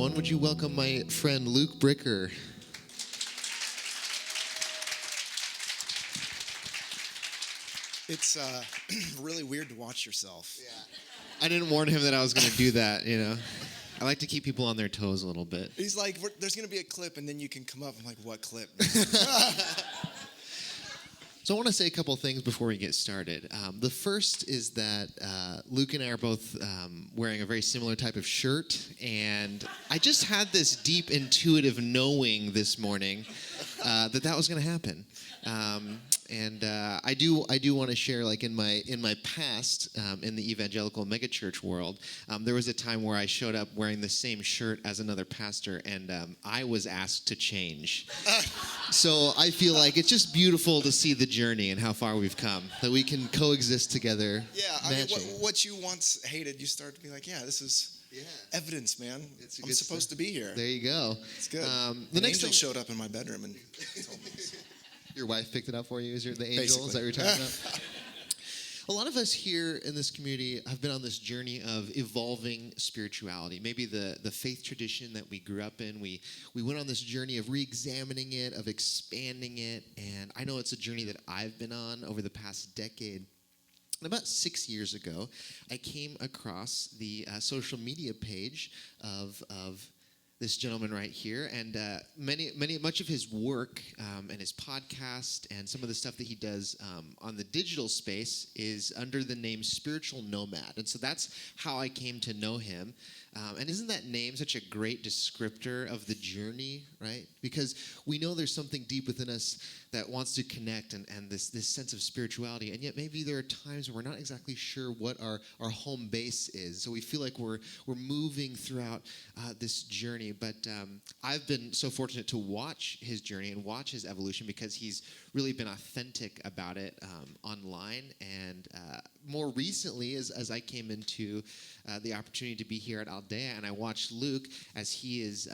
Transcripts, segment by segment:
microphone, would you welcome my friend Luke Bricker? It's really weird to watch yourself. Yeah. I didn't warn him that I was going to do that, you know. I like to keep people on their toes a little bit. He's like, there's going to be a clip, and then you can come up. I'm like, what clip? So I want to say a couple things before we get started. The first is that Luke and I are both wearing a very similar type of shirt, and I just had this deep intuitive knowing this morning that was going to happen. And I do want to share, like in my past in the evangelical megachurch world, there was a time where I showed up wearing the same shirt as another pastor, and I was asked to change. So I feel like it's just beautiful to see the journey and how far we've come, that we can coexist together. Yeah, I mean, what you once hated, you start to be like, yeah, this is evidence, man. I'm supposed to be here. There you go. It's good. The next angel thing showed up in my bedroom and told me. Your wife picked it up for you? Is the angel? Basically. Is that what you're talking about? A lot of us here in this community have been on this journey of evolving spirituality. Maybe the faith tradition that we grew up in, we went on this journey of re-examining it, of expanding it, and I know it's a journey that I've been on over the past decade. And about 6 years ago, I came across the social media page of this gentleman right here, and much of his work and his podcast and some of the stuff that he does on the digital space is under the name Spiritual Nomad. And so that's how I came to know him. And isn't that name such a great descriptor of the journey, right? Because we know there's something deep within us that wants to connect and this sense of spirituality, and yet maybe there are times where we're not exactly sure what our home base is. So we feel like we're moving throughout this journey. But I've been so fortunate to watch his journey and watch his evolution because he's really been authentic about it online. And more recently, as I came into the opportunity to be here at Aldea, and I watched Luke as he is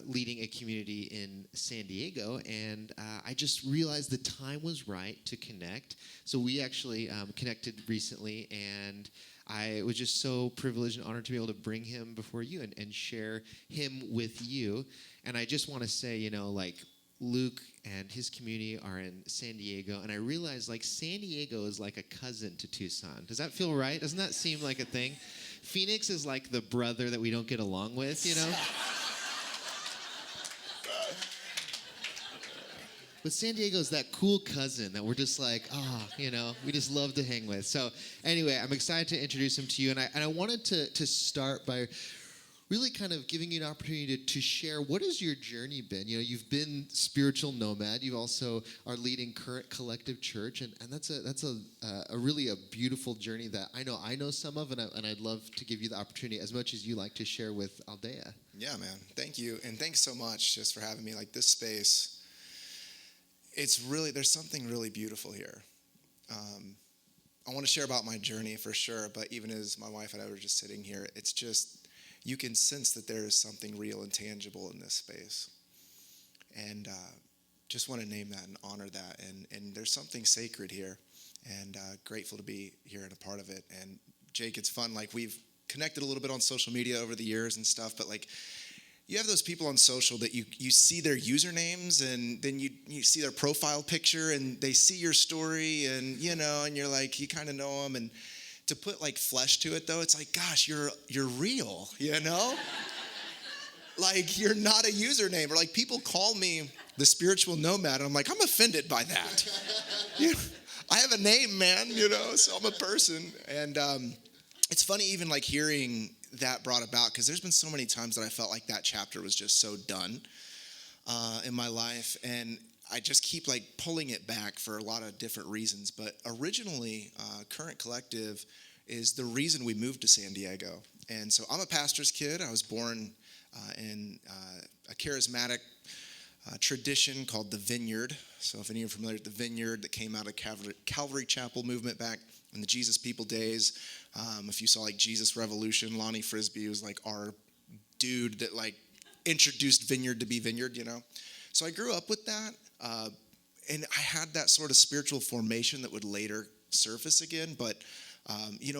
leading a community in San Diego, and I just realized the time was right to connect. So we actually connected recently, and I was just so privileged and honored to be able to bring him before you and share him with you. And I just want to say, Luke and his community are in San Diego, and I realized, San Diego is like a cousin to Tucson. Does that feel right? Doesn't that seem like a thing? Phoenix is like the brother that we don't get along with, But San Diego is that cool cousin that we're just like, we just love to hang with. So anyway, I'm excited to introduce him to you. And I wanted to start by really kind of giving you an opportunity to share, what has your journey been? You've been spiritual nomad. You also are leading Current Collective Church. And that's a really a beautiful journey that I know some of, and I'd love to give you the opportunity as much as you like to share with Aldea. Yeah, man. Thank you. And thanks so much just for having me. This space, there's something really beautiful here. I want to share about my journey for sure, but even as my wife and I were just sitting here, it's just, you can sense that there is something real and tangible in this space. And just want to name that and honor that. And there's something sacred here, and grateful to be here and a part of it. And Jake, it's fun. We've connected a little bit on social media over the years and stuff, but you have those people on social that you see their usernames, and then you see their profile picture, and they see your story, and and you're like, you kind of know them. And to put flesh to it, though, it's like, gosh, you're real, you're not a username. Or people call me the spiritual nomad, and I'm like, I'm offended by that. I have a name, man, so I'm a person. And it's funny even hearing that brought about, because there's been so many times that I felt like that chapter was just so done in my life, and I just keep pulling it back for a lot of different reasons. But originally, Current Collective is the reason we moved to San Diego. And so I'm a pastor's kid. I was born in a charismatic tradition called the Vineyard. So if any of you are familiar with the Vineyard, that came out of Calvary Chapel movement back in the Jesus People days. If you saw Jesus Revolution, Lonnie Frisbee was our dude that introduced Vineyard to be Vineyard, So I grew up with that, and I had that sort of spiritual formation that would later surface again. But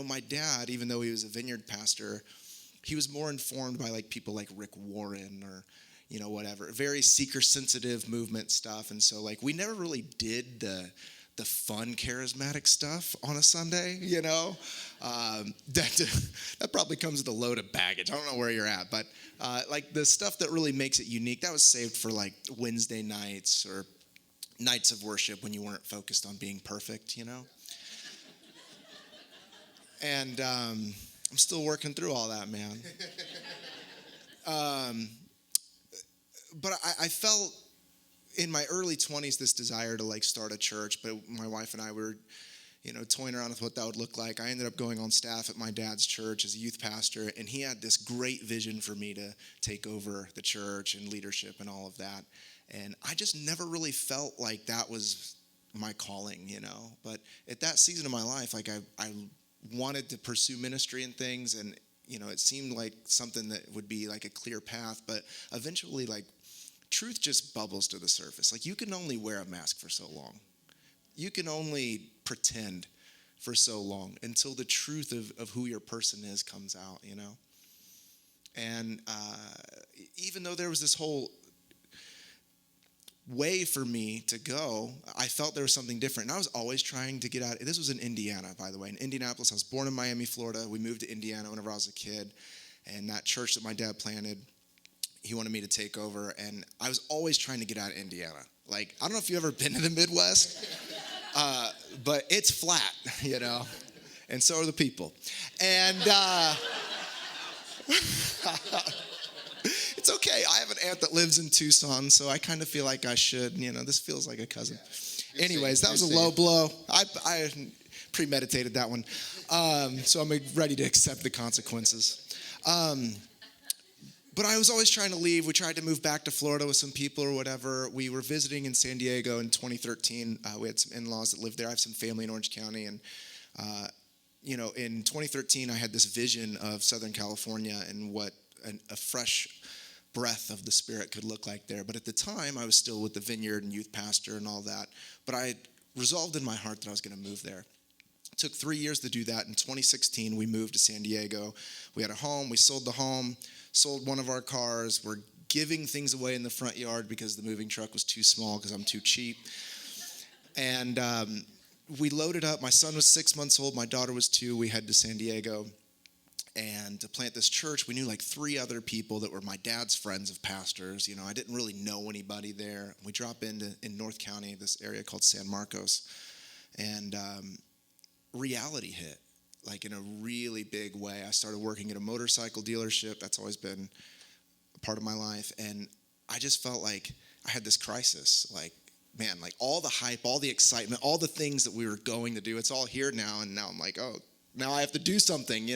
my dad, even though he was a Vineyard pastor, he was more informed by like people like Rick Warren or, whatever, very seeker-sensitive movement stuff. And so like we never really did the fun charismatic stuff on a Sunday, that probably comes with a load of baggage. I don't know where you're at, but like the stuff that really makes it unique, that was saved for like Wednesday nights or nights of worship when you weren't focused on being perfect, And I'm still working through all that, man. But I felt in my early 20s this desire to like start a church, but my wife and I were, toying around with what that would look like. I ended up going on staff at my dad's church as a youth pastor, and he had this great vision for me to take over the church and leadership and all of that. And I just never really felt like that was my calling, But at that season of my life, like I wanted to pursue ministry and things, and it seemed like something that would be like a clear path. But eventually, like, truth just bubbles to the surface. Like, you can only wear a mask for so long. You can only pretend for so long until the truth of who your person is comes out, And even though there was this whole way for me to go, I felt there was something different. And I was always trying to get out. This was in Indiana, by the way, in Indianapolis. I was born in Miami, Florida. We moved to Indiana whenever I was a kid. And that church that my dad planted, he wanted me to take over. And I was always trying to get out of Indiana. Like, I don't know if you've ever been to the Midwest, but it's flat, and so are the people. And it's okay. I have an aunt that lives in Tucson, so I kind of feel like I should, this feels like a cousin. Yeah. Anyways, that was a low blow. I premeditated that one. So I'm ready to accept the consequences. But I was always trying to leave. We tried to move back to Florida with some people or whatever. We were visiting in San Diego in 2013. We had some in-laws that lived there. I have some family in Orange County. And, in 2013, I had this vision of Southern California and what a fresh breath of the Spirit could look like there. But at the time, I was still with the Vineyard and youth pastor and all that. But I resolved in my heart that I was going to move there. It took 3 years to do that. In 2016, we moved to San Diego. We had a home. We sold the home, sold one of our cars. We're giving things away in the front yard because the moving truck was too small because I'm too cheap. And we loaded up. My son was 6 months old. My daughter was 2. We head to San Diego. And to plant this church, we knew like 3 other people that were my dad's friends of pastors. I didn't really know anybody there. We drop in North County, this area called San Marcos. And reality hit, like in a really big way. I started working at a motorcycle dealership. That's always been a part of my life. And I just felt like I had this crisis. Like, man, like all the hype, all the excitement, all the things that we were going to do, it's all here now. And now I'm like, oh, now I have to do something,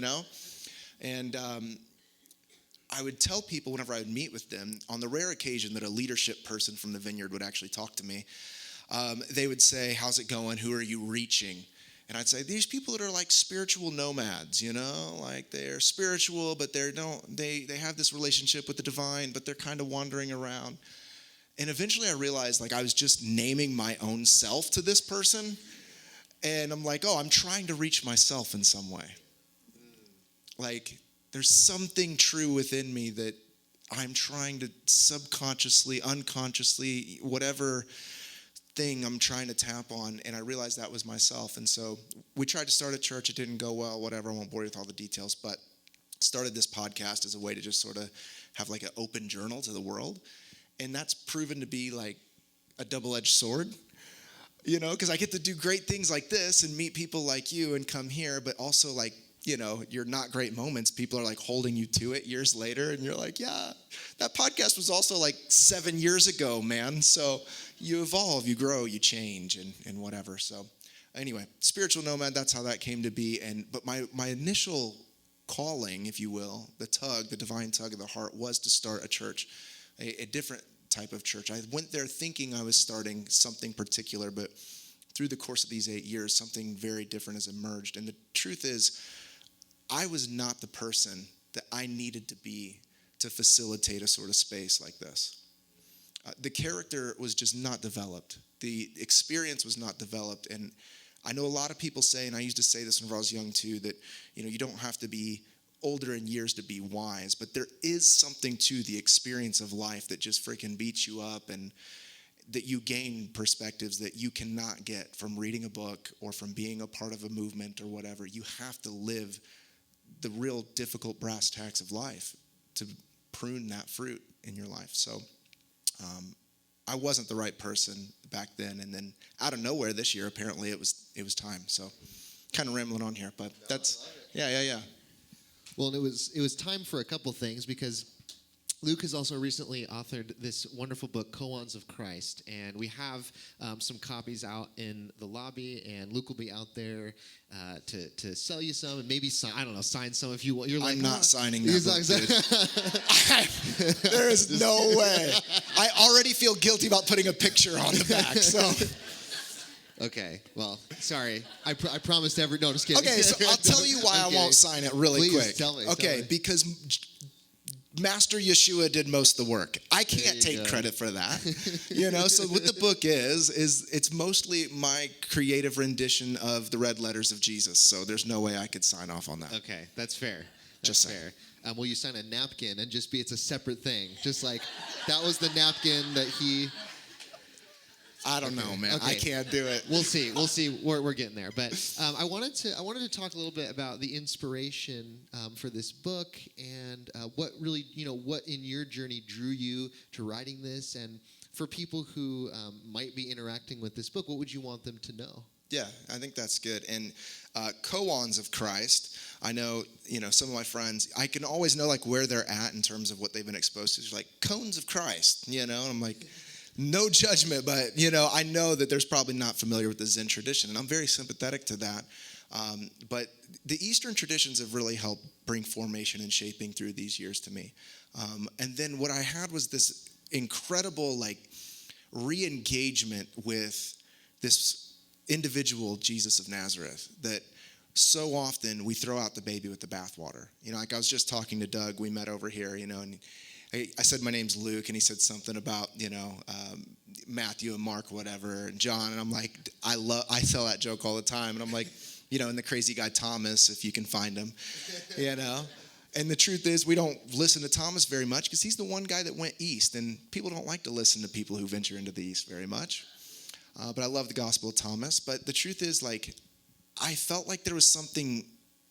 And I would tell people whenever I would meet with them, on the rare occasion that a leadership person from the Vineyard would actually talk to me, they would say, how's it going? Who are you reaching? And I'd say, these people that are like spiritual nomads, like they're spiritual, but they have this relationship with the divine, but they're kind of wandering around. And eventually I realized like I was just naming my own self to this person. And I'm like, oh, I'm trying to reach myself in some way. Like, there's something true within me that I'm trying to subconsciously, unconsciously, whatever thing I'm trying to tap on, and I realized that was myself. And so we tried to start a church. It didn't go well, whatever. I won't bore you with all the details, but started this podcast as a way to just sort of have like an open journal to the world. And that's proven to be like a double-edged sword, because I get to do great things like this and meet people like you and come here, but also like, your not great moments, people are like holding you to it years later. And you're like, yeah, that podcast was also like 7 years ago, man. So you evolve, you grow, you change and whatever. So anyway, spiritual nomad, that's how that came to be. But my initial calling, if you will, the divine tug of the heart was to start a church, a different type of church. I went there thinking I was starting something particular, but through the course of these 8 years, something very different has emerged. And the truth is, I was not the person that I needed to be to facilitate a sort of space like this. The character was just not developed. The experience was not developed. And I know a lot of people say, and I used to say this when I was young too, that you don't have to be older in years to be wise, but there is something to the experience of life that just freaking beats you up, and that you gain perspectives that you cannot get from reading a book or from being a part of a movement or whatever. You have to live the real difficult brass tacks of life to prune that fruit in your life. So I wasn't the right person back then, and then out of nowhere this year, apparently it was time. So kind of rambling on here, but that's yeah. Well, and it was time for a couple things, because Luke has also recently authored this wonderful book, Koans of Christ, and we have some copies out in the lobby, and Luke will be out there to sell you some, and maybe sign some if you want. You're like, I'm not signing that book, dude. There is no way. I already feel guilty about putting a picture on the back, so. Okay, well, sorry. I promised no, just kidding. Okay, so I'll tell you why I won't sign it really Please, quick. tell me. Because Master Yeshua did most of the work. I can't take credit for that. So what the book is it's mostly my creative rendition of the red letters of Jesus. So there's no way I could sign off on that. Okay, that's fair. Just fair. Will you sign a napkin and just it's a separate thing? Just like, that was the napkin that he... I don't know, man. Okay. I can't do it. We'll see. We're getting there. But I wanted to talk a little bit about the inspiration for this book, and what really, what in your journey drew you to writing this, and for people who might be interacting with this book, what would you want them to know? Yeah, I think that's good. And Koans of Christ, I know, some of my friends, I can always know like where they're at in terms of what they've been exposed to. It's like Koans of Christ, and I'm like, no judgment, but, I know that there's probably not familiar with the Zen tradition, and I'm very sympathetic to that. But the Eastern traditions have really helped bring formation and shaping through these years to me. And then what I had was this incredible, re-engagement with this individual, Jesus of Nazareth, that so often we throw out the baby with the bathwater. I was just talking to Doug, we met over here, and I said my name's Luke, and he said something about, Matthew and Mark, whatever, and John, and I'm like, I tell that joke all the time, and I'm like, and the crazy guy Thomas, if you can find him, And the truth is, we don't listen to Thomas very much because he's the one guy that went east, and people don't like to listen to people who venture into the east very much. But I love the Gospel of Thomas. But the truth is, I felt like there was something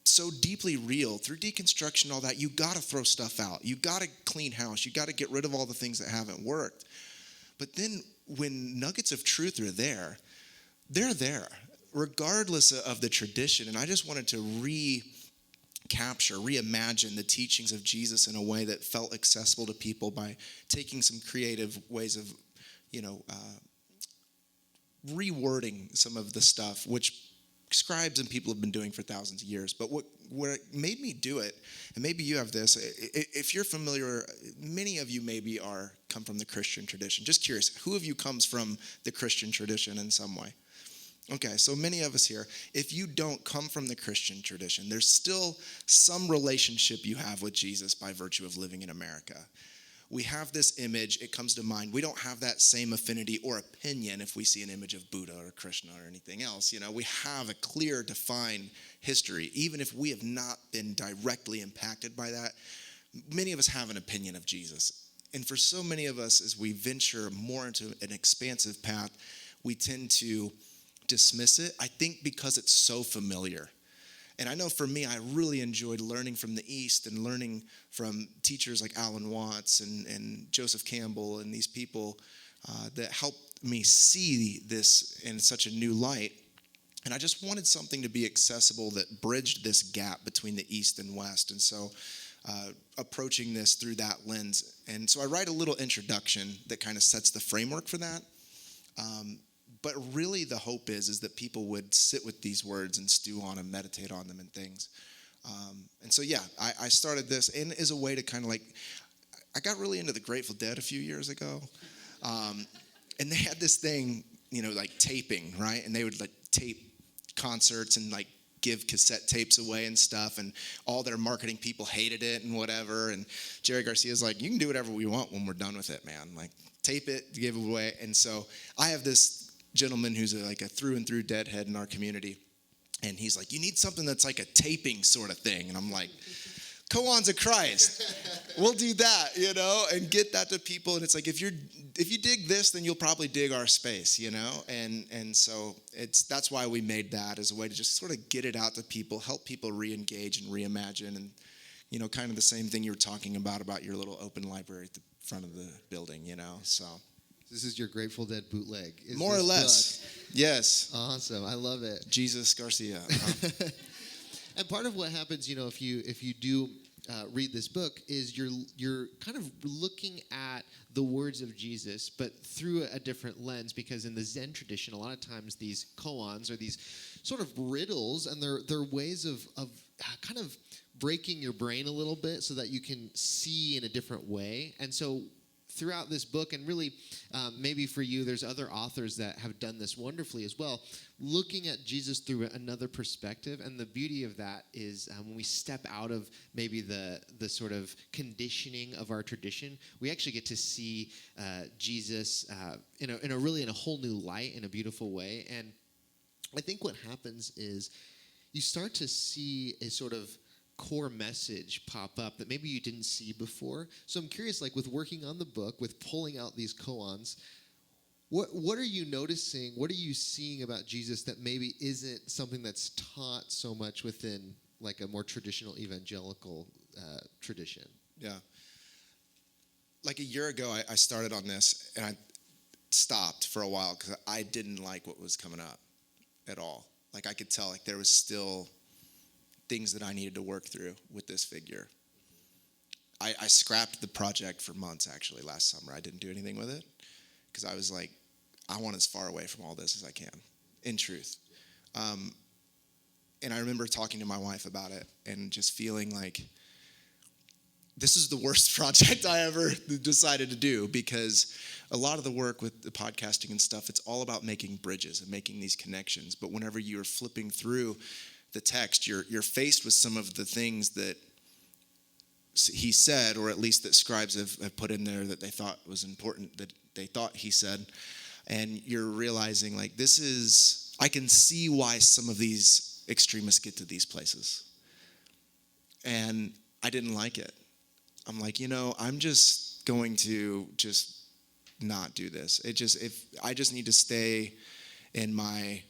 so deeply real through deconstruction and all that. You got to throw stuff out. You got to clean house. You got to get rid of all the things that haven't worked. But then when nuggets of truth are there, they're there, regardless of the tradition. And I just wanted to reimagine the teachings of Jesus in a way that felt accessible to people by taking some creative ways of, rewording some of the stuff, which scribes and people have been doing for thousands of years. But what made me do it, and maybe you have this, if you're familiar, many of you maybe come from the Christian tradition. Just curious, who of you comes from the Christian tradition in some way? Okay, so many of us here, if you don't come from the Christian tradition, there's still some relationship you have with Jesus by virtue of living in America. We have this image, it comes to mind. We don't have that same affinity or opinion if we see an image of Buddha or Krishna or anything else. We have a clear, defined history. Even if we have not been directly impacted by that, many of us have an opinion of Jesus. And for so many of us, as we venture more into an expansive path, we tend to dismiss it, I think because it's so familiar. And I know for me, I really enjoyed learning from the East and learning from teachers like Alan Watts and Joseph Campbell and these people that helped me see this in such a new light. And I just wanted something to be accessible that bridged this gap between the East and West. And so approaching this through that lens. And so I write a little introduction that kind of sets the framework for that. But really the hope is that people would sit with these words and stew on them, meditate on them and things. And so, I started this and as a way to kind of I got really into the Grateful Dead a few years ago. And they had this thing, taping, right? And they would tape concerts and give cassette tapes away and stuff. And all their marketing people hated it and whatever. And Jerry Garcia's like, you can do whatever we want when we're done with it, man. Tape it, give it away. And so I have this gentleman who's a through and through deadhead in our community, and he's like, you need something that's like a taping sort of thing. And I'm like, Koans of Christ. We'll do that, and get that to people. And it's like, if you dig this, then you'll probably dig our space, and so that's why we made that as a way to just sort of get it out to people, help people re-engage and reimagine, and kind of the same thing you were talking about your little open library at the front of the building, so. This is your Grateful Dead bootleg. More or less. Book. Yes. Awesome. I love it. Jesus Garcia. And part of what happens, if you do read this book, is you're kind of looking at the words of Jesus, but through a different lens, because in the Zen tradition, a lot of times these koans are these sort of riddles, and they're ways of kind of breaking your brain a little bit so that you can see in a different way. And so throughout this book, and really maybe for you, there's other authors that have done this wonderfully as well, looking at Jesus through another perspective. And the beauty of that is when we step out of maybe the sort of conditioning of our tradition, we actually get to see Jesus in a whole new light, in a beautiful way. And I think what happens is you start to see a sort of core message pop up that maybe you didn't see before. So I'm curious, like with working on the book, with pulling out these koans, what are you noticing? What are you seeing about Jesus that maybe isn't something that's taught so much within like a more traditional evangelical tradition? Yeah. Like a year ago, I started on this, and I stopped for a while because I didn't like what was coming up at all. Like I could tell like there was still things that I needed to work through with this figure. I scrapped the project for months, actually, last summer. I didn't do anything with it because I was like, I want as far away from all this as I can, in truth. And I remember talking to my wife about it and just feeling like this is the worst project I ever decided to do, because a lot of the work with the podcasting and stuff, it's all about making bridges and making these connections. But whenever you're flipping through the text, you're faced with some of the things that he said, or at least that scribes have put in there that they thought was important, that they thought he said. And you're realizing, like, I can see why some of these extremists get to these places. And I didn't like it. I'm like, I'm just going to just not do this. I just need to stay in my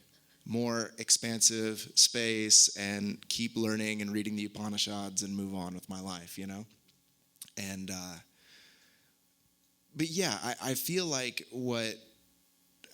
more expansive space and keep learning and reading the Upanishads and move on with my life, And, but yeah, I feel like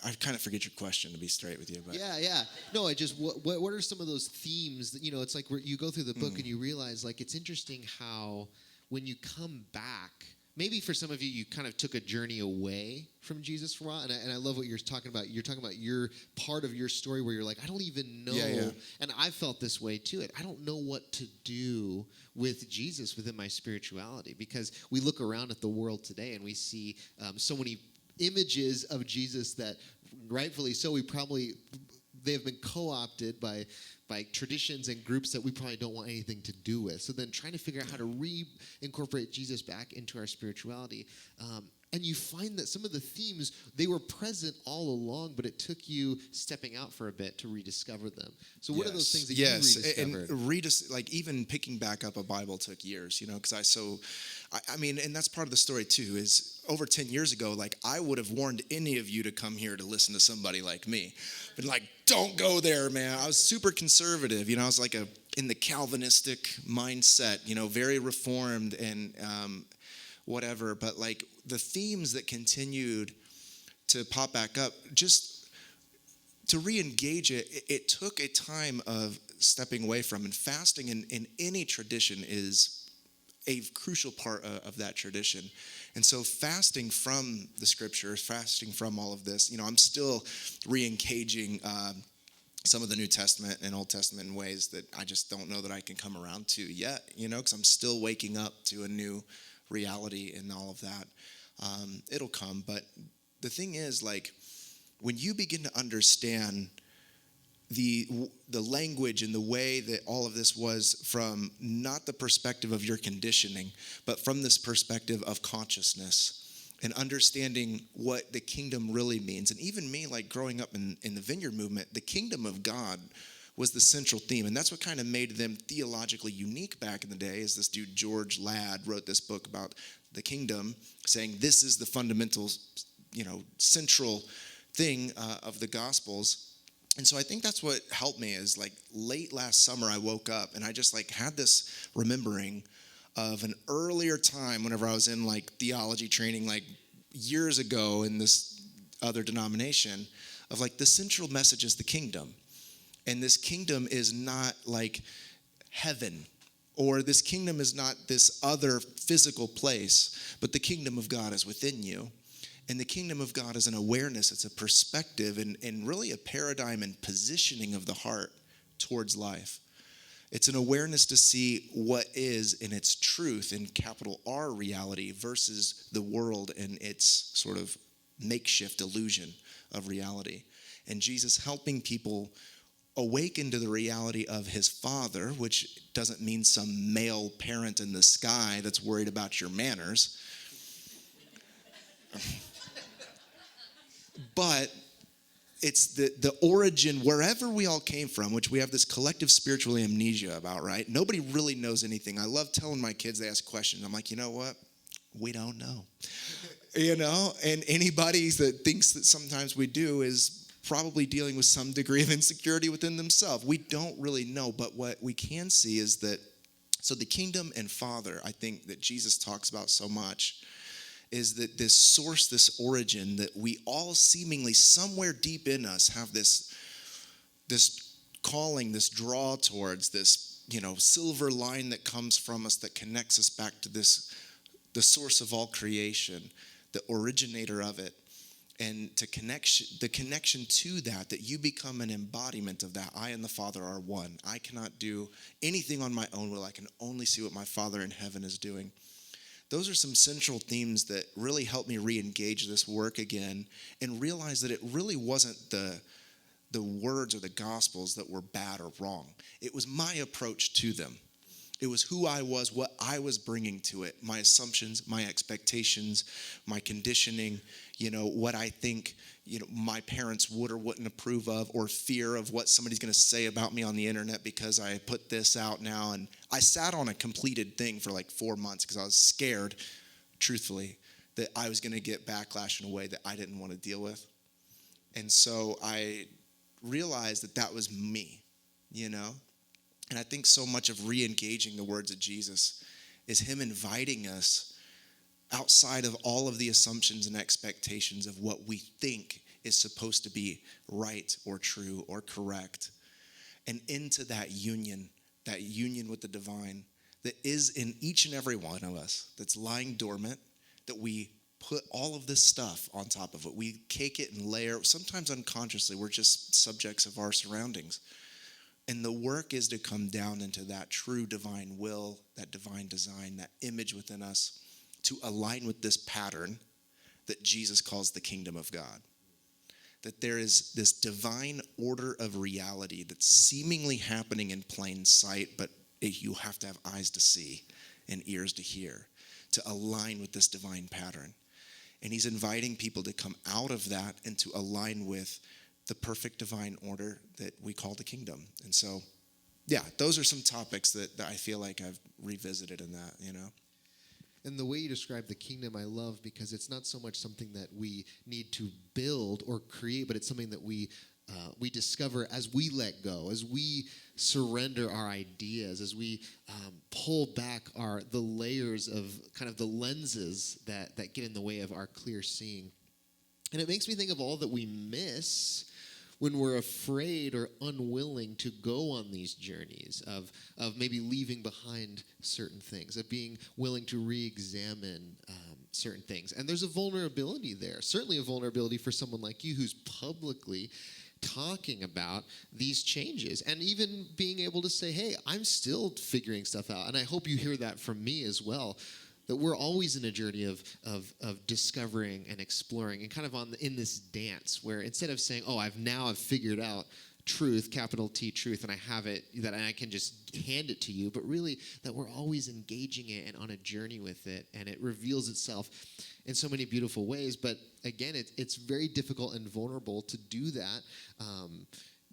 I kind of forget your question, to be straight with you. But. Yeah. No, what are some of those themes that, it's like where you go through the book and you realize, like, it's interesting how when you come back, maybe for some of you, you kind of took a journey away from Jesus for a while, and I love what you're talking about. You're talking about your part of your story where you're like, I don't even know, and I felt this way too. I don't know what to do with Jesus within my spirituality, because we look around at the world today and we see so many images of Jesus that, rightfully so, they have been co-opted by traditions and groups that we probably don't want anything to do with. So then trying to figure out how to reincorporate Jesus back into our spirituality. And you find that some of the themes, they were present all along, but it took you stepping out for a bit to rediscover them. So what are those things that you rediscovered? And even picking back up a Bible took years, because and that's part of the story too, is over 10 years ago, like, I would have warned any of you to come here to listen to somebody like me. But like, don't go there, man. I was super conservative, I was like in the Calvinistic mindset, very reformed and whatever. But like the themes that continued to pop back up, just to re-engage it took a time of stepping away from. And fasting in any tradition is a crucial part of that tradition. And so fasting from the scriptures, fasting from all of this, I'm still re-engaging some of the New Testament and Old Testament in ways that I just don't know that I can come around to yet, because I'm still waking up to a new reality and all of that. It'll come. But the thing is, like, when you begin to understand the language and the way that all of this was from not the perspective of your conditioning, but from this perspective of consciousness and understanding what the kingdom really means. And even me, like growing up in the Vineyard movement, the kingdom of God was the central theme. And that's what kind of made them theologically unique back in the day, is this dude George Ladd wrote this book about the kingdom, saying this is the fundamental, central thing of the Gospels. And so I think that's what helped me, is like late last summer I woke up and I just like had this remembering of an earlier time whenever I was in like theology training like years ago in this other denomination, of like the central message is the kingdom. And this kingdom is not like heaven, or this kingdom is not this other physical place, but the kingdom of God is within you. And the kingdom of God is an awareness, it's a perspective, and really a paradigm and positioning of the heart towards life. It's an awareness to see what is in its truth, in capital R reality, versus the world and its sort of makeshift illusion of reality. And Jesus helping people awaken to the reality of his Father, which doesn't mean some male parent in the sky that's worried about your manners. But it's the origin, wherever we all came from, which we have this collective spiritual amnesia about, right? Nobody really knows anything. I love telling my kids, they ask questions. I'm like, you know what? We don't know. And anybody that thinks that sometimes we do is probably dealing with some degree of insecurity within themselves. We don't really know, but what we can see is that, so the kingdom and Father, I think that Jesus talks about so much, is that this source, this origin that we all seemingly somewhere deep in us have this calling, this draw towards, this, silver line that comes from us that connects us back to this, the source of all creation, the originator of it. And the connection to that you become an embodiment of that. I and the Father are one. I cannot do anything on my own will. I can only see what my Father in heaven is doing. Those are some central themes that really helped me re-engage this work again and realize that it really wasn't the words or the Gospels that were bad or wrong. It was my approach to them. It was who I was, what I was bringing to it, my assumptions, my expectations, my conditioning, what I think, my parents would or wouldn't approve of, or fear of what somebody's going to say about me on the internet because I put this out now. And I sat on a completed thing for like 4 months because I was scared, truthfully, that I was going to get backlash in a way that I didn't want to deal with. And so I realized that was me, And I think so much of re-engaging the words of Jesus is him inviting us outside of all of the assumptions and expectations of what we think is supposed to be right or true or correct, and into that union with the divine that is in each and every one of us, that's lying dormant, that we put all of this stuff on top of it. We cake it and layer, sometimes unconsciously, we're just subjects of our surroundings. And the work is to come down into that true divine will, that divine design, that image within us, to align with this pattern that Jesus calls the kingdom of God. That there is this divine order of reality that's seemingly happening in plain sight, but you have to have eyes to see and ears to hear to align with this divine pattern. And he's inviting people to come out of that and to align with the perfect divine order that we call the kingdom. And so, those are some topics that I feel like I've revisited in that, And the way you describe the kingdom, I love, because it's not so much something that we need to build or create, but it's something that we discover as we let go, as we surrender our ideas, as we pull back the layers of kind of the lenses that get in the way of our clear seeing. And it makes me think of all that we miss when we're afraid or unwilling to go on these journeys of maybe leaving behind certain things, of being willing to re-examine certain things. And there's a vulnerability there, certainly a vulnerability for someone like you who's publicly talking about these changes and even being able to say, hey, I'm still figuring stuff out. And I hope you hear that from me as well, that we're always in a journey of discovering and exploring and kind of in this dance where instead of saying, oh, I've figured out truth, capital T truth, and I have it, that I can just hand it to you, but really that we're always engaging it and on a journey with it, and it reveals itself in so many beautiful ways. But again, it's very difficult and vulnerable to do that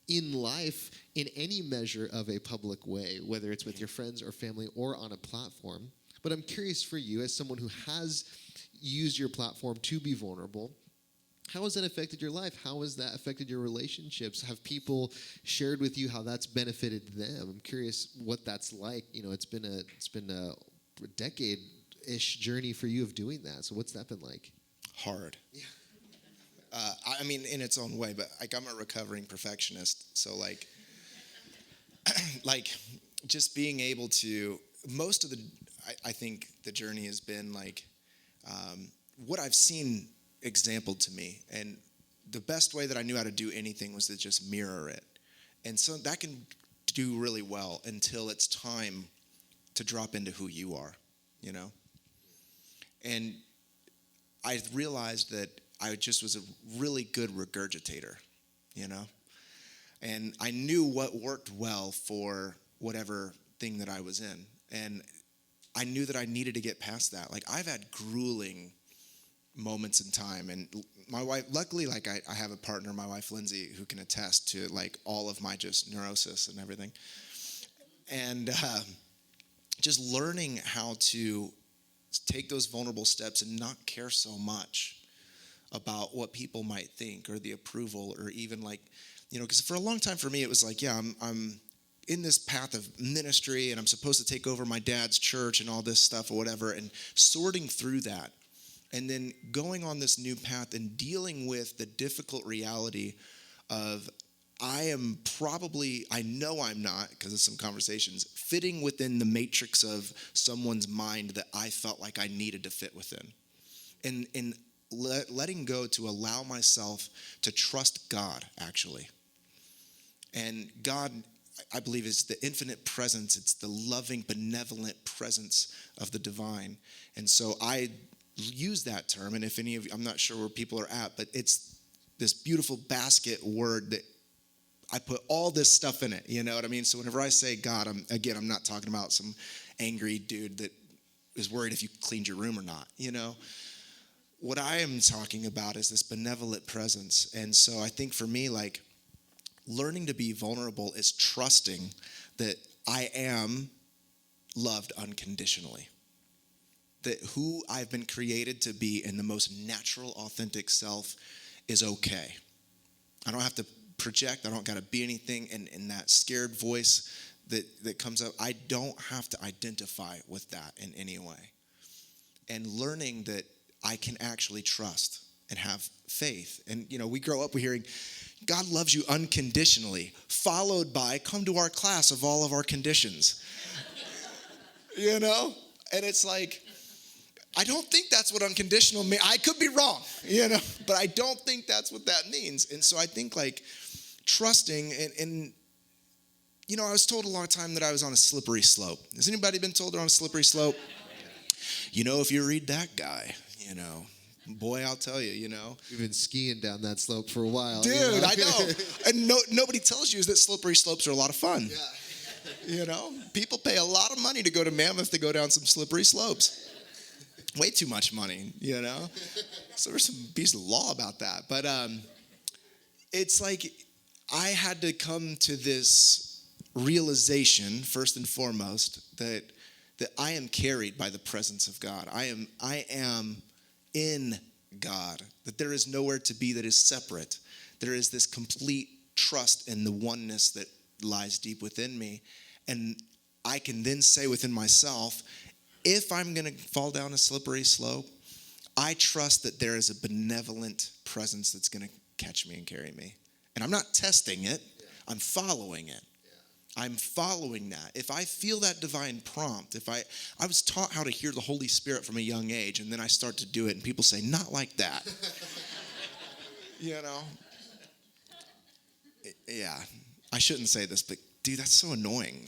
in life in any measure of a public way, whether it's with your friends or family or on a platform. But I'm curious for you, as someone who has used your platform to be vulnerable, how has that affected your life? How has that affected your relationships? Have people shared with you how that's benefited them? I'm curious what that's like. It's been a decade-ish journey for you of doing that. So what's that been like? Hard. Yeah. I mean, in its own way, but I'm a recovering perfectionist. So just being able to, I think the journey has been what I've seen exampled to me, and the best way that I knew how to do anything was to just mirror it. And so that can do really well until it's time to drop into who you are, And I realized that I just was a really good regurgitator, And I knew what worked well for whatever thing that I was in. And I knew that I needed to get past that. I've had grueling moments in time, and my wife, luckily, I have a partner, my wife Lindsay, who can attest to all of my just neurosis and everything, and just learning how to take those vulnerable steps and not care so much about what people might think or the approval, or even because for a long time for me it was I'm in this path of ministry and I'm supposed to take over my dad's church and all this stuff or whatever, and sorting through that. And then going on this new path and dealing with the difficult reality of I know I'm not, because of some conversations, fitting within the matrix of someone's mind that I felt like I needed to fit within. And letting go to allow myself to trust God, actually. And God, I believe, is the infinite presence. It's the loving, benevolent presence of the divine. And so I use that term, and if any of you, I'm not sure where people are at, but it's this beautiful basket word that I put all this stuff in it, you know what I mean? So whenever I say God, I'm not talking about some angry dude that is worried if you cleaned your room or not, What I am talking about is this benevolent presence. And so I think for me, learning to be vulnerable is trusting that I am loved unconditionally. That who I've been created to be in the most natural, authentic self is okay. I don't have to project. I don't got to be anything in that scared voice that comes up. I don't have to identify with that in any way. And learning that I can actually trust and have faith. And, we grow up hearing, God loves you unconditionally, followed by, come to our class of all of our conditions. And it's I don't think that's what unconditional means. I could be wrong, but I don't think that's what that means. And so I think trusting and I was told a long time that I was on a slippery slope. Has anybody been told they're on a slippery slope? If you read that guy, boy, I'll tell you, You've been skiing down that slope for a while. Dude, I know. And nobody tells you is that slippery slopes are a lot of fun. Yeah. People pay a lot of money to go to Mammoth to go down some slippery slopes. Way too much money, So there's some piece of law about that. But it's I had to come to this realization, first and foremost, that I am carried by the presence of God. I am in God, that there is nowhere to be that is separate. There is this complete trust in the oneness that lies deep within me. And I can then say within myself, if I'm going to fall down a slippery slope, I trust that there is a benevolent presence that's going to catch me and carry me. And I'm not testing it. I'm following it. I'm following that. If I feel that divine prompt, I was taught how to hear the Holy Spirit from a young age, and then I start to do it, and people say, not like that. Yeah, I shouldn't say this, but dude, that's so annoying.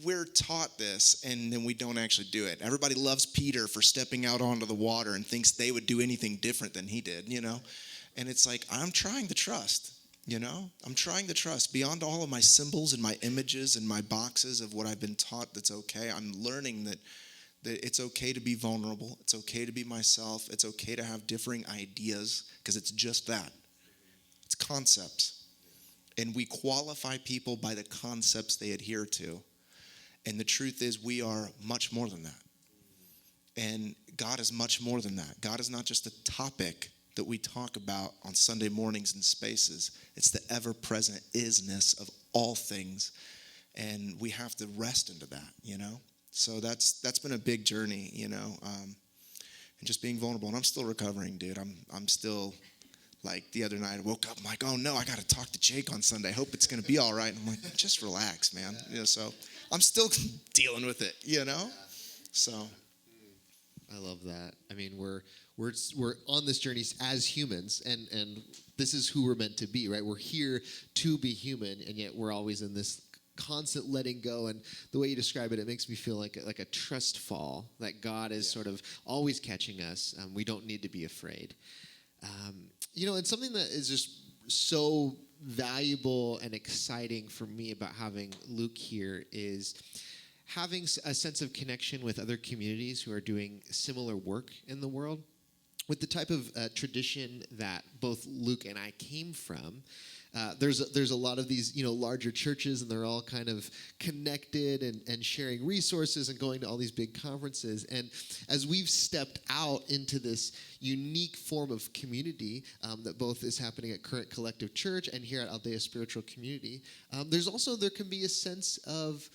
We're taught this, and then we don't actually do it. Everybody loves Peter for stepping out onto the water and thinks they would do anything different than he did, And it's I'm trying to trust, I'm trying to trust beyond all of my symbols and my images and my boxes of what I've been taught that's okay. I'm learning that it's okay to be vulnerable. It's okay to be myself. It's okay to have differing ideas, because it's just that. It's concepts. And we qualify people by the concepts they adhere to. And the truth is, we are much more than that. And God is much more than that. God is not just a topic that we talk about on Sunday mornings in spaces. It's the ever-present isness of all things. And we have to rest into that, you know? So that's been a big journey, you know, and just being vulnerable. And I'm still recovering, dude. I'm still, like, the other night I woke up, I'm like, oh no, I got to talk to Jake on Sunday. I hope it's going to be all right. And I'm like, just relax, man. You know, so I'm still dealing with it, you know? So. I love that. I mean, we're on this journey as humans, and this is who we're meant to be, right? We're here to be human, and yet we're always in this constant letting go. And the way you describe it, it makes me feel like a trust fall, that God is sort of always catching us. We don't need to be afraid. You know, and something that is just so valuable and exciting for me about having Luke here is having a sense of connection with other communities who are doing similar work in the world. With the type of tradition that both Luke and I came from, there's a lot of these, you know, larger churches, and they're all kind of connected and sharing resources and going to all these big conferences. And as we've stepped out into this unique form of community that both is happening at Current Collective Church and here at Aldea Spiritual Community, there can be a sense of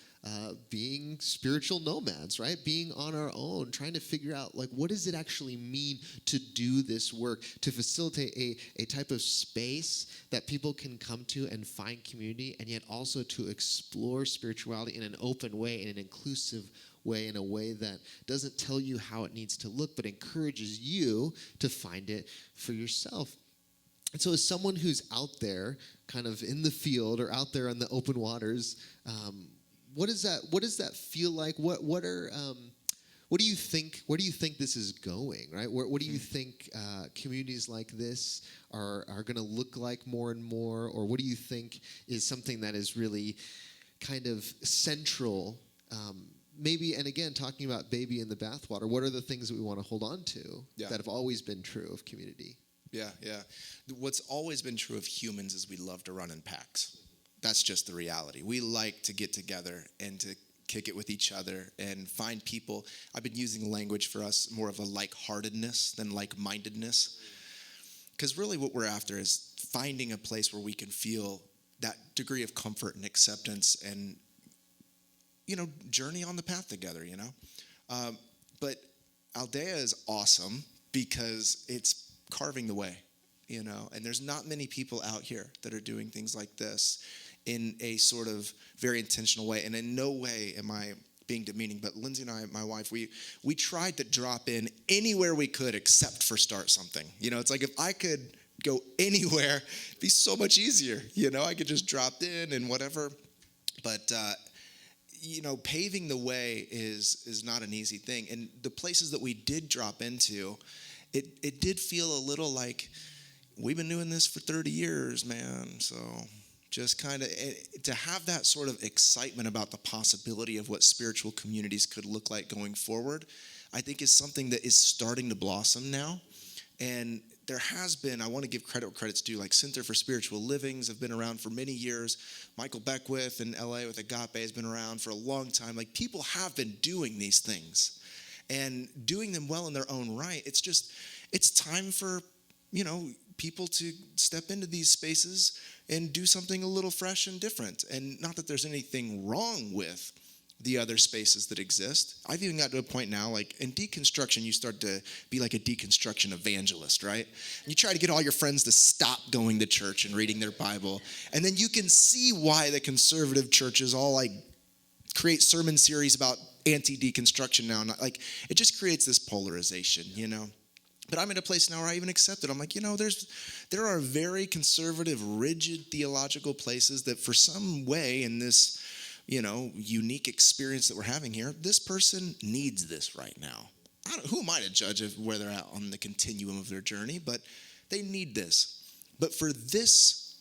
being spiritual nomads, right? Being on our own, trying to figure out, like, what does it actually mean to do this work, to facilitate a type of space that people can come to and find community, and yet also to explore spirituality in an open way, in an inclusive way, in a way that doesn't tell you how it needs to look, but encourages you to find it for yourself. And so as someone who's out there kind of in the field or out there on the open waters, what does that feel like? What do you think this is going, right? What do you think communities like this are going to look like more and more? Or what do you think is something that is really kind of central? Maybe, and again, talking about baby in the bathwater, what are the things that we want to hold on to that have always been true of community? Yeah. What's always been true of humans is we love to run in packs. That's just the reality. We like to get together and to kick it with each other and find people. I've been using language for us more of a like-heartedness than like-mindedness. Because really what we're after is finding a place where we can feel that degree of comfort and acceptance and, you know, journey on the path together, you know. But Aldea is awesome because it's carving the way, you know. And there's not many people out here that are doing things like this in a sort of very intentional way. And in no way am I being demeaning, but Lindsay and I, my wife, we tried to drop in anywhere we could except for start something. You know, it's like if I could go anywhere, it'd be so much easier. You know, I could just drop in and whatever. But, you know, paving the way is not an easy thing. And the places that we did drop into, it did feel a little like, we've been doing this for 30 years, man, so just kind of to have that sort of excitement about the possibility of what spiritual communities could look like going forward, I think is something that is starting to blossom now. And there has been, I want to give credit where credit's due, like Center for Spiritual Livings have been around for many years. Michael Beckwith in LA with Agape has been around for a long time. Like, people have been doing these things and doing them well in their own right. It's just, it's time for, you know, people to step into these spaces and do something a little fresh and different. And not that there's anything wrong with the other spaces that exist. I've even got to a point now, like in deconstruction, you start to be like a deconstruction evangelist, right? And you try to get all your friends to stop going to church and reading their Bible. And then you can see why the conservative churches all like create sermon series about anti-deconstruction now. Like, it just creates this polarization, you know? But I'm in a place now where I even accept it. I'm like, you know, there are very conservative, rigid theological places that for some way in this, you know, unique experience that we're having here, this person needs this right now. Who am I to judge of where they're at on the continuum of their journey? But they need this. But for this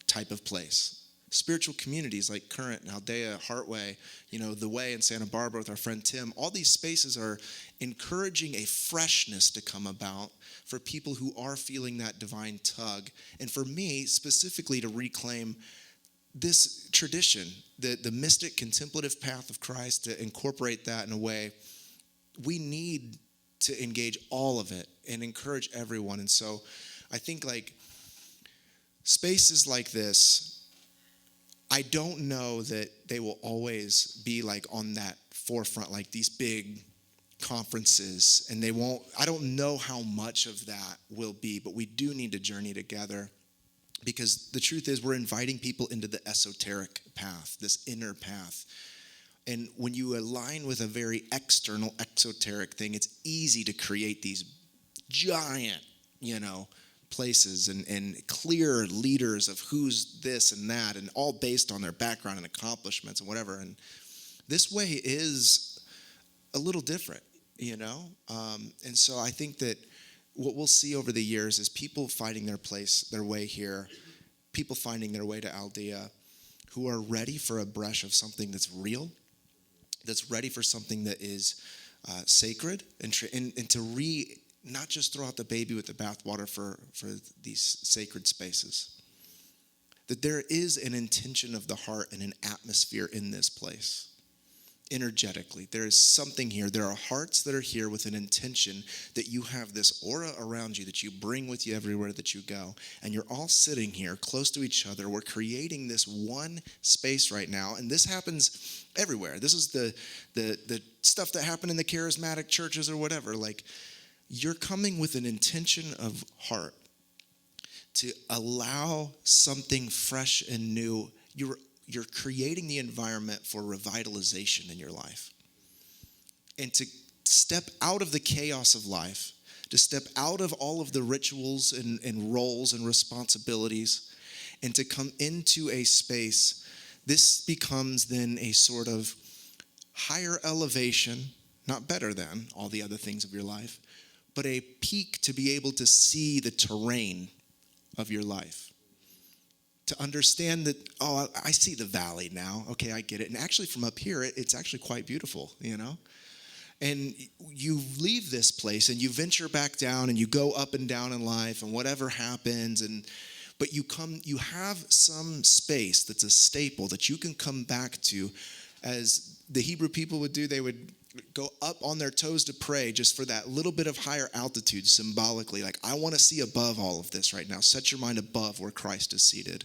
type of place, spiritual communities like Current and Aldea, Heartway, The Way in Santa Barbara with our friend Tim, all these spaces are encouraging a freshness to come about for people who are feeling that divine tug. And for me, specifically, to reclaim this tradition, the mystic contemplative path of Christ, to incorporate that in a way, we need to engage all of it and encourage everyone. And so I think spaces like this, I don't know that they will always be on that forefront, like these big conferences, and I don't know how much of that will be, but we do need to journey together, because the truth is we're inviting people into the esoteric path, this inner path. And when you align with a very external, exoteric thing, it's easy to create these giant, places and clear leaders of who's this and that, and all based on their background and accomplishments and whatever. And this way is a little different, And so I think that what we'll see over the years is people finding their way here, people finding their way to Aldea, who are ready for a brush of something that's real, that's ready for something that is sacred, and to not just throw out the baby with the bathwater for these sacred spaces. That there is an intention of the heart and an atmosphere in this place. Energetically, there is something here. There are hearts that are here with an intention that you have this aura around you that you bring with you everywhere that you go. And you're all sitting here close to each other. We're creating this one space right now. And this happens everywhere. This is the stuff that happened in the charismatic churches or whatever. You're coming with an intention of heart to allow something fresh and new. You're creating the environment for revitalization in your life. And to step out of the chaos of life, to step out of all of the rituals and roles and responsibilities, and to come into a space. This becomes then a sort of higher elevation, not better than all the other things of your life, but a peak to be able to see the terrain of your life. To understand that, I see the valley now. Okay, I get it. And actually from up here, it's actually quite beautiful, And you leave this place and you venture back down and you go up and down in life and whatever happens. But you have some space that's a staple that you can come back to. As the Hebrew people would do, they would go up on their toes to pray just for that little bit of higher altitude symbolically. I want to see above all of this right now. Set your mind above where Christ is seated.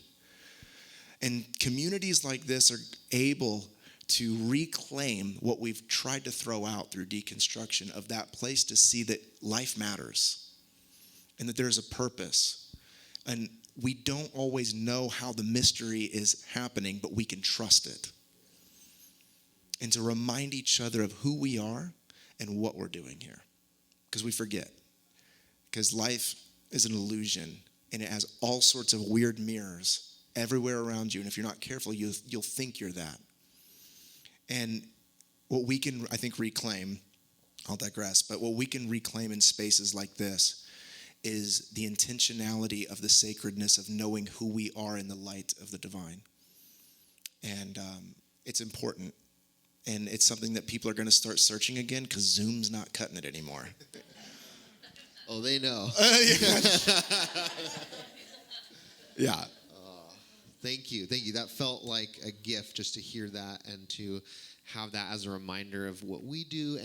And communities like this are able to reclaim what we've tried to throw out through deconstruction of that place, to see that life matters and that there's a purpose. And we don't always know how the mystery is happening, but we can trust it. And to remind each other of who we are and what we're doing here. Because we forget. Because life is an illusion, and it has all sorts of weird mirrors everywhere around you. And if you're not careful, you'll think you're that. And what we can, I think, reclaim, I'll digress, but what we can reclaim in spaces like this is the intentionality of the sacredness of knowing who we are in the light of the divine. And it's important. And it's something that people are going to start searching again, because Zoom's not cutting it anymore. Oh, they know. Yeah. Thank you. That felt like a gift, just to hear that and to have that as a reminder of what we do.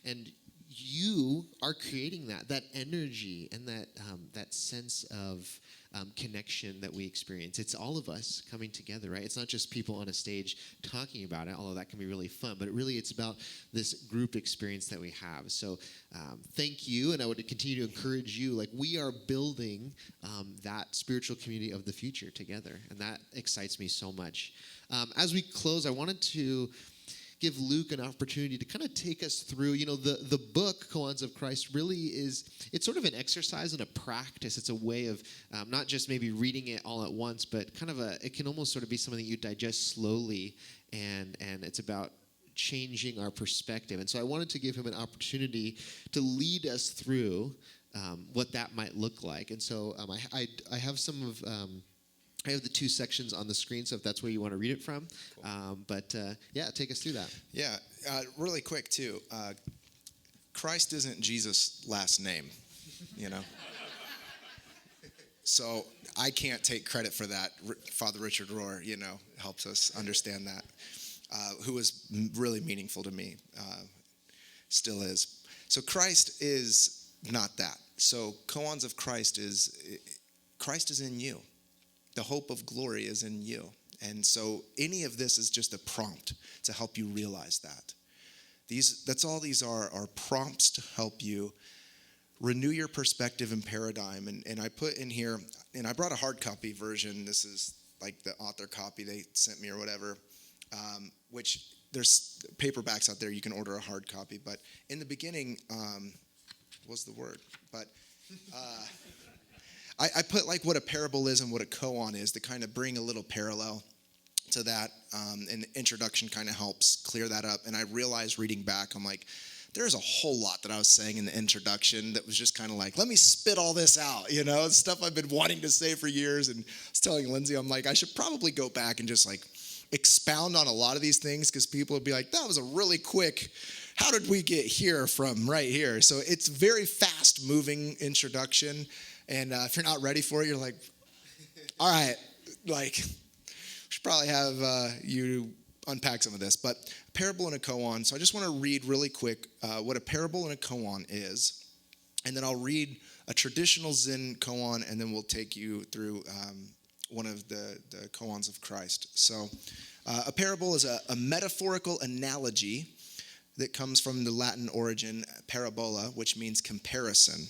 And you are creating that energy and that sense of connection that we experience. It's all of us coming together, right? It's not just people on a stage talking about it, although that can be really fun, but it's about this group experience that we have. So thank you, and I would continue to encourage you. We are building that spiritual community of the future together, and that excites me so much. As we close, I wanted to give Luke an opportunity to kind of take us through, the book, Koans of Christ, really it's sort of an exercise and a practice. It's a way of not just maybe reading it all at once, but kind of it can almost sort of be something that you digest slowly, and it's about changing our perspective. And so I wanted to give him an opportunity to lead us through what that might look like. And so I have some of I have the two sections on the screen, so if that's where you want to read it from. Cool. Yeah, take us through that. Yeah, really quick too. Christ isn't Jesus' last name, you know. So I can't take credit for that. Father Richard Rohr, helps us understand that, who was really meaningful to me, still is. So Christ is not that. So Koans of Christ is in you. The hope of glory is in you. And so any of this is just a prompt to help you realize that. That's all these are prompts to help you renew your perspective and paradigm. And I put in here, and I brought a hard copy version. This is like the author copy they sent me or whatever, which there's paperbacks out there. You can order a hard copy. But in the beginning, was the word? But I put like what a parable is and what a koan is to kind of bring a little parallel to that. And the introduction kind of helps clear that up. And I realized reading back, I'm like, there's a whole lot that I was saying in the introduction that was just kind of like, let me spit all this out, stuff I've been wanting to say for years. And I was telling Lindsay, I'm like, I should probably go back and just like expound on a lot of these things, because people would be like, that was a really quick, how did we get here from right here? So it's very fast moving introduction. And if you're not ready for it, you're like, all right, like, we should probably have you unpack some of this. But parable and a koan. So I just want to read really quick what a parable and a koan is. And then I'll read a traditional Zen Koan, and then we'll take you through one of the Koans of Christ. So a parable is a metaphorical analogy that comes from the Latin origin parabola, which means comparison.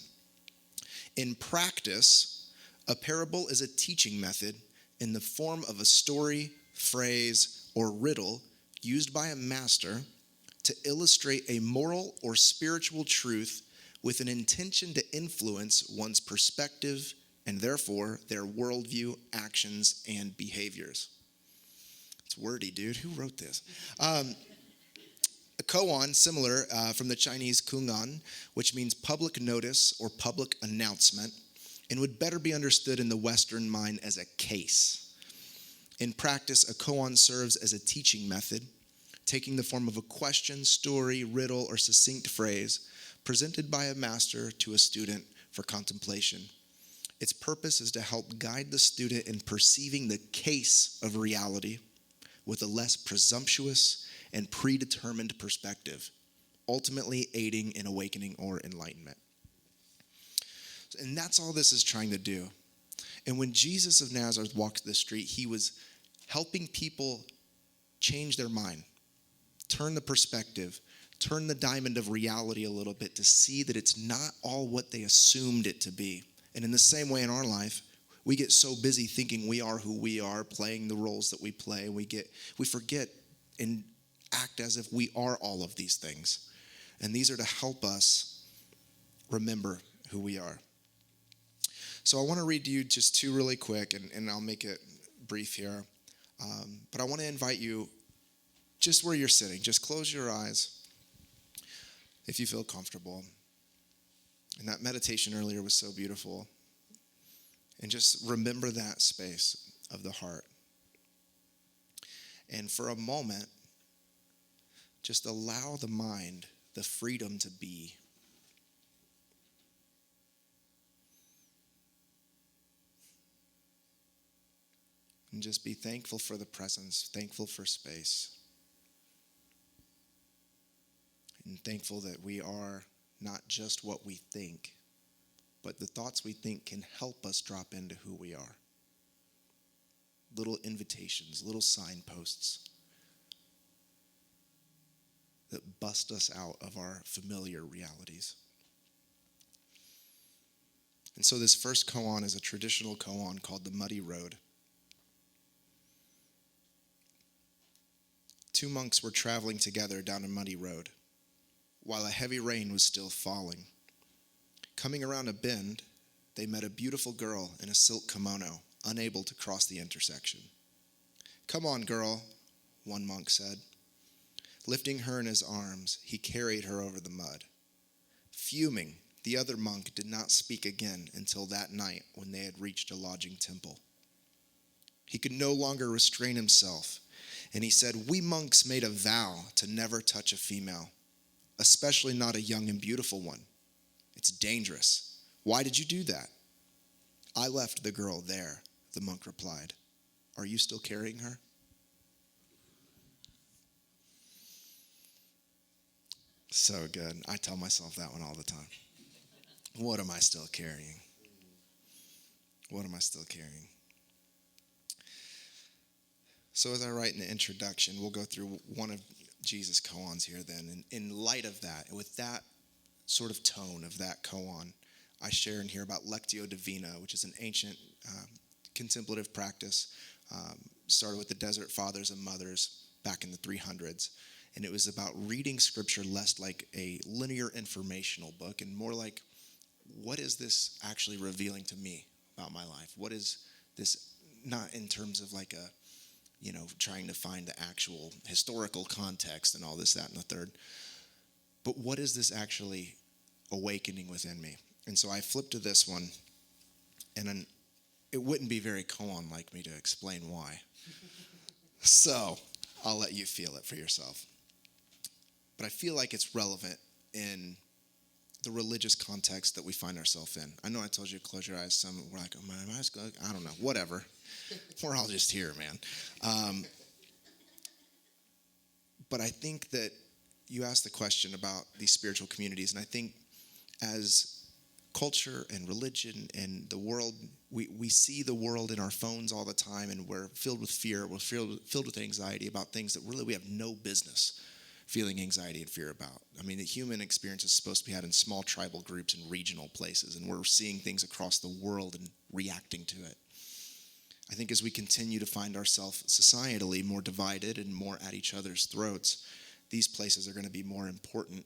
In practice, a parable is a teaching method in the form of a story, phrase, or riddle used by a master to illustrate a moral or spiritual truth with an intention to influence one's perspective and therefore their worldview, actions, and behaviors. It's wordy, dude. Who wrote this? A koan, similar from the Chinese kungan, which means public notice or public announcement, and would better be understood in the Western mind as a case. In practice, a koan serves as a teaching method, taking the form of a question, story, riddle, or succinct phrase presented by a master to a student for contemplation. Its purpose is to help guide the student in perceiving the case of reality with a less presumptuous and predetermined perspective, ultimately aiding in awakening or enlightenment. And that's all this is trying to do. And when Jesus of Nazareth walked the street, he was helping people change their mind, turn the perspective, turn the diamond of reality a little bit to see that it's not all what they assumed it to be. And in the same way in our life, we get so busy thinking we are who we are, playing the roles that we play. We forget and act as if we are all of these things. And these are to help us remember who we are. So I want to read to you just two really quick, and I'll make it brief here. But I want to invite you, just where you're sitting, just close your eyes if you feel comfortable. And that meditation earlier was so beautiful. And just remember that space of the heart. And for a moment, just allow the mind the freedom to be. And just be thankful for the presence, thankful for space. And thankful that we are not just what we think, but the thoughts we think can help us drop into who we are. Little invitations, little signposts that bust us out of our familiar realities. And so this first koan is a traditional koan called the Muddy Road. Two monks were traveling together down a muddy road while a heavy rain was still falling. Coming around a bend, they met a beautiful girl in a silk kimono, unable to cross the intersection. "Come on, girl," one monk said. Lifting her in his arms, he carried her over the mud. Fuming, the other monk did not speak again until that night when they had reached a lodging temple. He could no longer restrain himself. And he said, "We monks made a vow to never touch a female, especially not a young and beautiful one. It's dangerous. Why did you do that?" "I left the girl there," the monk replied. "Are you still carrying her?" So good. I tell myself that one all the time. What am I still carrying? What am I still carrying? So as I write in the introduction, we'll go through one of Jesus' koans here then. And in light of that, with that sort of tone of that koan, I share in here about Lectio Divina, which is an ancient contemplative practice, started with the Desert Fathers and Mothers back in the 300s. And it was about reading scripture less like a linear informational book and more like, what is this actually revealing to me about my life? What is this, not in terms of like a, trying to find the actual historical context and all this, that, and the third. But what is this actually awakening within me? And so I flipped to this one, and it wouldn't be very koan-like me to explain why. So I'll let you feel it for yourself. But I feel like it's relevant in the religious context that we find ourselves in. I know I told you to close your eyes. Some were like, "Oh, my eyes go," I don't know, whatever. We're all just here, man. But I think that you asked the question about these spiritual communities, and I think as culture and religion and the world, we see the world in our phones all the time, and we're filled with fear, we're filled with anxiety about things that really we have no business feeling anxiety and fear about. I mean, the human experience is supposed to be had in small tribal groups and regional places, and we're seeing things across the world and reacting to it. I think as we continue to find ourselves societally more divided and more at each other's throats, these places are going to be more important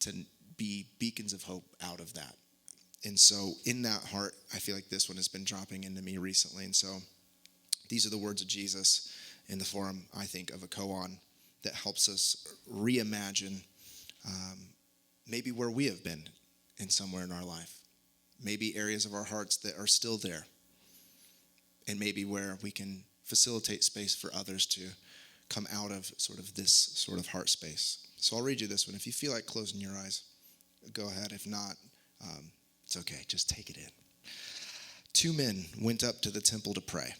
to be beacons of hope out of that. And so in that heart, I feel like this one has been dropping into me recently. And so these are the words of Jesus in the form, I think, of a koan that helps us reimagine maybe where we have been in somewhere in our life, maybe areas of our hearts that are still there, and maybe where we can facilitate space for others to come out of sort of this sort of heart space. So I'll read you this one. If you feel like closing your eyes, go ahead. If not, it's okay. Just take it in. 2 men went up to the temple to pray.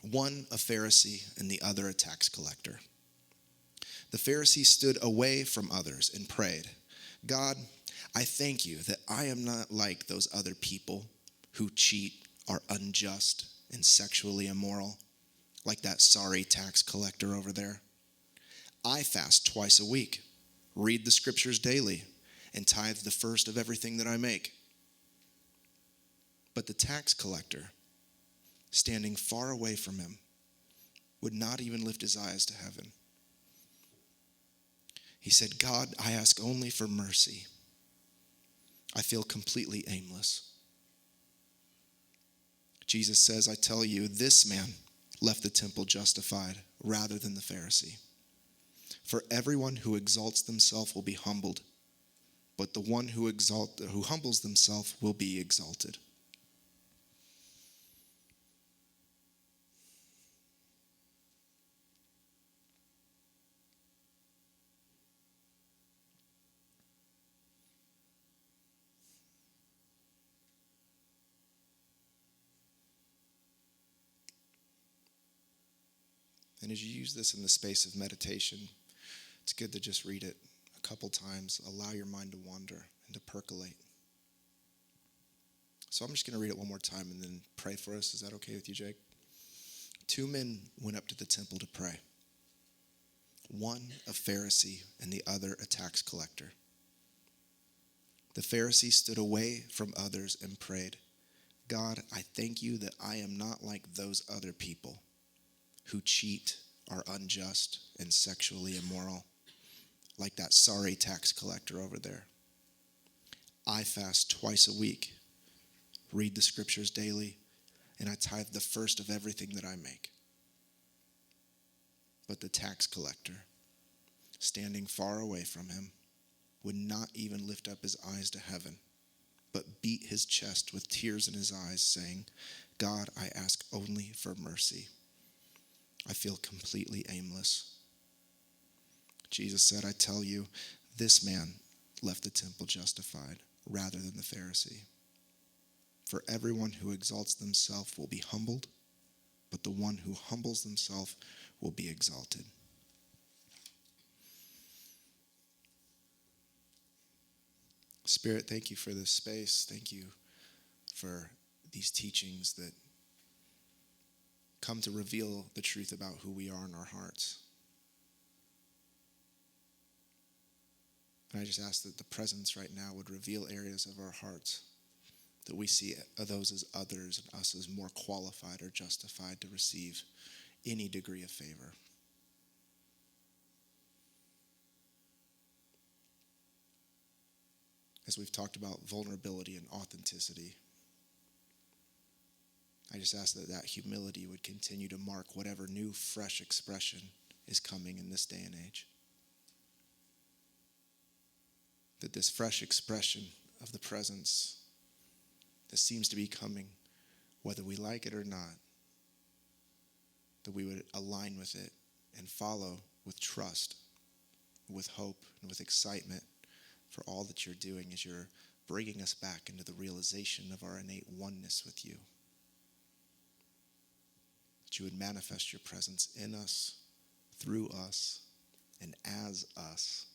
One a Pharisee and the other a tax collector. The Pharisee stood away from others and prayed, "God, I thank you that I am not like those other people who cheat, are unjust, and sexually immoral, like that sorry tax collector over there. I fast twice a week, read the scriptures daily, and tithe the first of everything that I make." But the tax collector, standing far away from him, would not even lift his eyes to heaven. He said, "God, I ask only for mercy. I feel completely aimless." Jesus says, "I tell you, this man left the temple justified rather than the Pharisee. For everyone who exalts themselves will be humbled, but the one who humbles themselves will be exalted." And as you use this in the space of meditation, it's good to just read it a couple times. Allow your mind to wander and to percolate. So I'm just going to read it one more time and then pray for us. Is that okay with you, Jake? 2 men went up to the temple to pray. One a Pharisee and the other a tax collector. The Pharisee stood away from others and prayed, "God, I thank you that I am not like those other people who cheat, are unjust, and sexually immoral, like that sorry tax collector over there. I fast twice a week, read the scriptures daily, and I tithe the first of everything that I make." But the tax collector, standing far away from him, would not even lift up his eyes to heaven, but beat his chest with tears in his eyes, saying, God, I ask only for mercy. I feel completely aimless. Jesus said, I tell you, this man left the temple justified rather than the Pharisee. For everyone who exalts themselves will be humbled, but the one who humbles himself will be exalted. Spirit, thank you for this space. Thank you for these teachings that come to reveal the truth about who we are in our hearts. And I just ask that the presence right now would reveal areas of our hearts that we see those as others and us as more qualified or justified to receive any degree of favor. As we've talked about vulnerability and authenticity, I just ask that that humility would continue to mark whatever new, fresh expression is coming in this day and age. That this fresh expression of the presence that seems to be coming, whether we like it or not, that we would align with it and follow with trust, with hope, and with excitement for all that you're doing as you're bringing us back into the realization of our innate oneness with you. That you would manifest your presence in us, through us, and as us,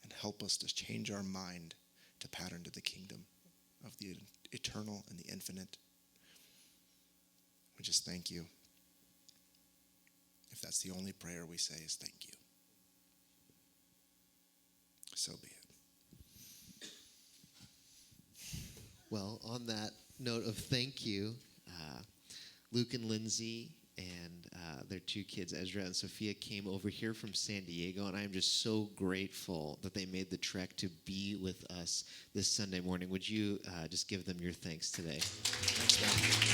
and help us to change our mind to pattern to the kingdom of the eternal and the infinite. We just thank you. If that's the only prayer we say is thank you. So be it. Well, on that note of thank you, Luke and Lindsay and their two kids, Ezra and Sophia, came over here from San Diego, and I am just so grateful that they made the trek to be with us this Sunday morning. Would you just give them your thanks today? Thanks, man.